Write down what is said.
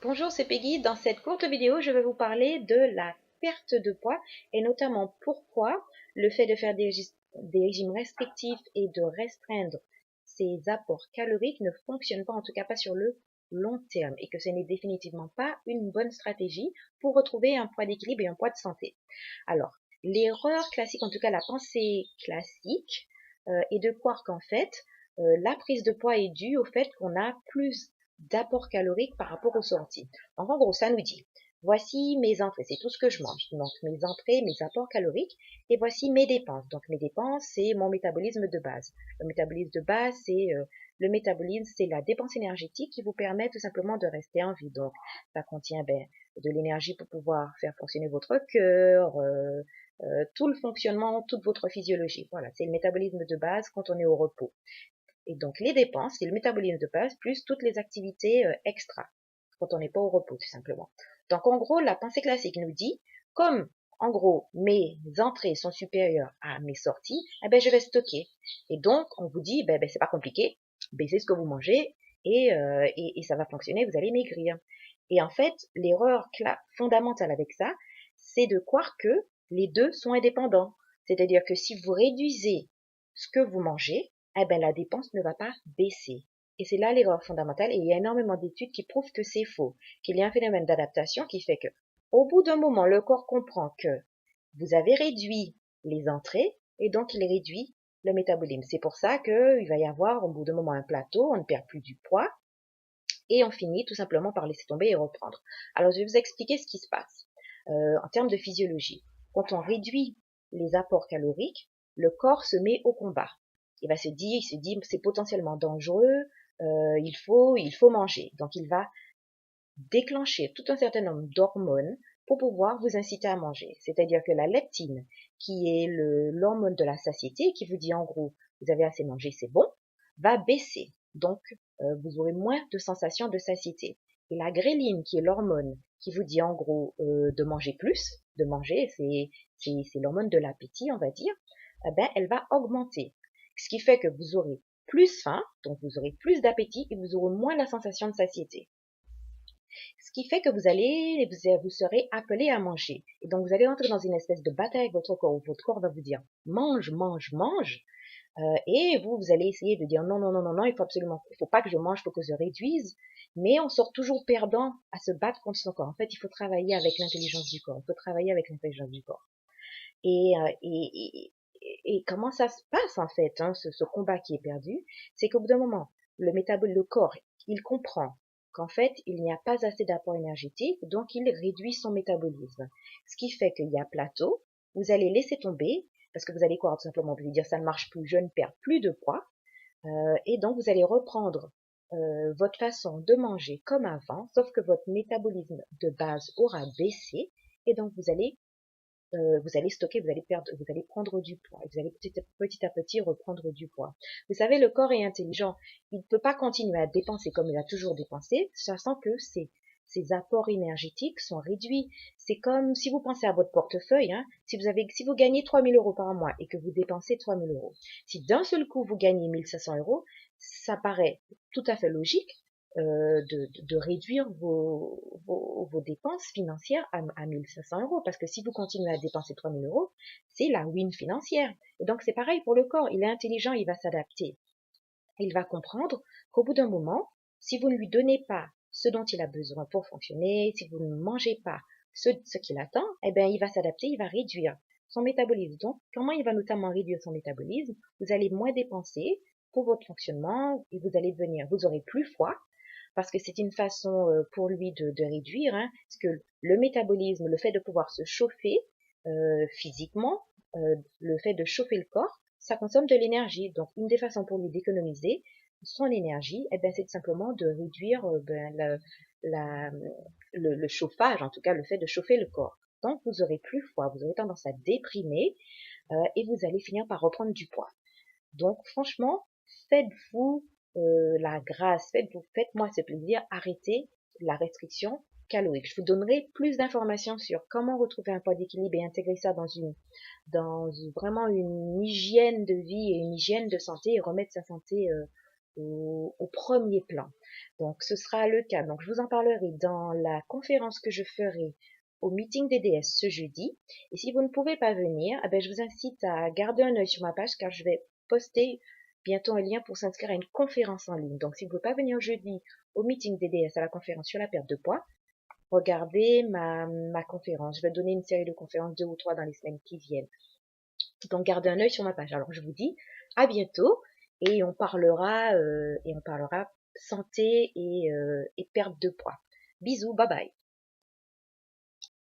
Bonjour, c'est Peggy. Dans cette courte vidéo, je vais vous parler de la perte de poids et notamment pourquoi le fait de faire des régimes restrictifs et de restreindre ses apports caloriques ne fonctionne pas, en tout cas pas sur le long terme, et que ce n'est définitivement pas une bonne stratégie pour retrouver un poids d'équilibre et un poids de santé. Alors, l'erreur classique, en tout cas la pensée classique, est de croire qu'en fait, la prise de poids est due au fait qu'on a plus d'apport calorique par rapport aux sorties. En gros, ça nous dit, voici mes entrées, c'est tout ce que je mange. Donc mes entrées, mes apports caloriques, et voici mes dépenses. Donc mes dépenses, c'est mon métabolisme de base. Le métabolisme de base, c'est la dépense énergétique qui vous permet tout simplement de rester en vie. Donc ça contient de l'énergie pour pouvoir faire fonctionner votre cœur, tout le fonctionnement, toute votre physiologie. Voilà, c'est le métabolisme de base quand on est au repos. Et donc, les dépenses, c'est le métabolisme de base, plus toutes les activités extra, quand on n'est pas au repos, tout simplement. Donc, en gros, la pensée classique nous dit, comme, en gros, mes entrées sont supérieures à mes sorties, eh ben, je vais stocker. Et donc, on vous dit, c'est pas compliqué, baissez ce que vous mangez, et ça va fonctionner, vous allez maigrir. Et en fait, l'erreur fondamentale avec ça, c'est de croire que les deux sont indépendants. C'est-à-dire que si vous réduisez ce que vous mangez, eh ben, la dépense ne va pas baisser. Et c'est là l'erreur fondamentale, et il y a énormément d'études qui prouvent que c'est faux, qu'il y a un phénomène d'adaptation qui fait que, au bout d'un moment, le corps comprend que vous avez réduit les entrées, et donc il réduit le métabolisme. C'est pour ça qu'il va y avoir, au bout d'un moment, un plateau, on ne perd plus du poids, et on finit tout simplement par laisser tomber et reprendre. Alors, je vais vous expliquer ce qui se passe en termes de physiologie. Quand on réduit les apports caloriques, le corps se met au combat. Il se dit, c'est potentiellement dangereux, il faut manger. Donc, il va déclencher tout un certain nombre d'hormones pour pouvoir vous inciter à manger. C'est-à-dire que la leptine, qui est l'hormone de la satiété, qui vous dit en gros, vous avez assez mangé, c'est bon, va baisser. Donc, vous aurez moins de sensation de satiété. Et la gréline, qui est l'hormone qui vous dit en gros de manger plus, de manger, c'est l'hormone de l'appétit, on va dire, elle va augmenter. Ce qui fait que vous aurez plus faim, donc vous aurez plus d'appétit et vous aurez moins la sensation de satiété. Ce qui fait que vous serez appelé à manger. Et donc, vous allez entrer dans une espèce de bataille avec votre corps, où votre corps va vous dire, mange, mange, mange. Et vous allez essayer de dire, non, non, non, non, non, il faut pas que je mange, il faut que je réduise. Mais on sort toujours perdant à se battre contre son corps. En fait, il faut travailler avec l'intelligence du corps. Il faut travailler avec l'intelligence du corps. Et, euh, et, et, et comment ça se passe, en fait, hein, ce combat qui est perdu, c'est qu'au bout d'un moment, le corps, il comprend qu'en fait, il n'y a pas assez d'apport énergétique, donc il réduit son métabolisme. Ce qui fait qu'il y a plateau, vous allez laisser tomber, parce que vous allez quoi, tout simplement, vous allez dire ça ne marche plus, je ne perds plus de poids, et donc vous allez reprendre votre façon de manger comme avant, sauf que votre métabolisme de base aura baissé, et donc vous allez stocker, vous allez prendre du poids, vous allez petit à petit reprendre du poids. Vous savez, le corps est intelligent. Il ne peut pas continuer à dépenser comme il a toujours dépensé, sachant que ses apports énergétiques sont réduits. C'est comme si vous pensez à votre portefeuille, hein, si vous gagnez 3 000 euros par mois et que vous dépensez 3 000 euros, si d'un seul coup vous gagnez 1 500 euros, ça paraît tout à fait logique de réduire vos dépenses financières à 1 500 euros. Parce que si vous continuez à dépenser 3 000 euros, c'est la win financière. Et donc, c'est pareil pour le corps. Il est intelligent, il va s'adapter. Il va comprendre qu'au bout d'un moment, si vous ne lui donnez pas ce dont il a besoin pour fonctionner, si vous ne mangez pas ce qu'il attend, eh bien, il va s'adapter, il va réduire son métabolisme. Donc, comment il va notamment réduire son métabolisme? Vous allez moins dépenser pour votre fonctionnement et vous aurez plus froid, parce que c'est une façon pour lui de réduire, hein, parce que le métabolisme, le fait de pouvoir se chauffer physiquement, le fait de chauffer le corps, ça consomme de l'énergie. Donc, une des façons pour lui d'économiser son énergie, eh ben, c'est tout simplement de réduire le chauffage, en tout cas le fait de chauffer le corps. Donc, vous aurez plus froid, vous aurez tendance à déprimer et vous allez finir par reprendre du poids. Donc, franchement, faites-vous la grâce, faites-moi ce plaisir, arrêtez la restriction calorique. Je vous donnerai plus d'informations sur comment retrouver un poids d'équilibre et intégrer ça dans vraiment une hygiène de vie et une hygiène de santé et remettre sa santé au premier plan. Donc ce sera le cas. Donc je vous en parlerai dans la conférence que je ferai au meeting des déesses ce jeudi. Et si vous ne pouvez pas venir, eh ben, je vous incite à garder un œil sur ma page car je vais poster bientôt un lien pour s'inscrire à une conférence en ligne. Donc si vous ne pouvez pas venir jeudi au meeting des déesses à la conférence sur la perte de poids, regardez ma conférence. Je vais donner une série de conférences, 2 ou 3 dans les semaines qui viennent. Donc gardez un œil sur ma page. Alors je vous dis à bientôt et on parlera santé et perte de poids. Bisous, bye bye.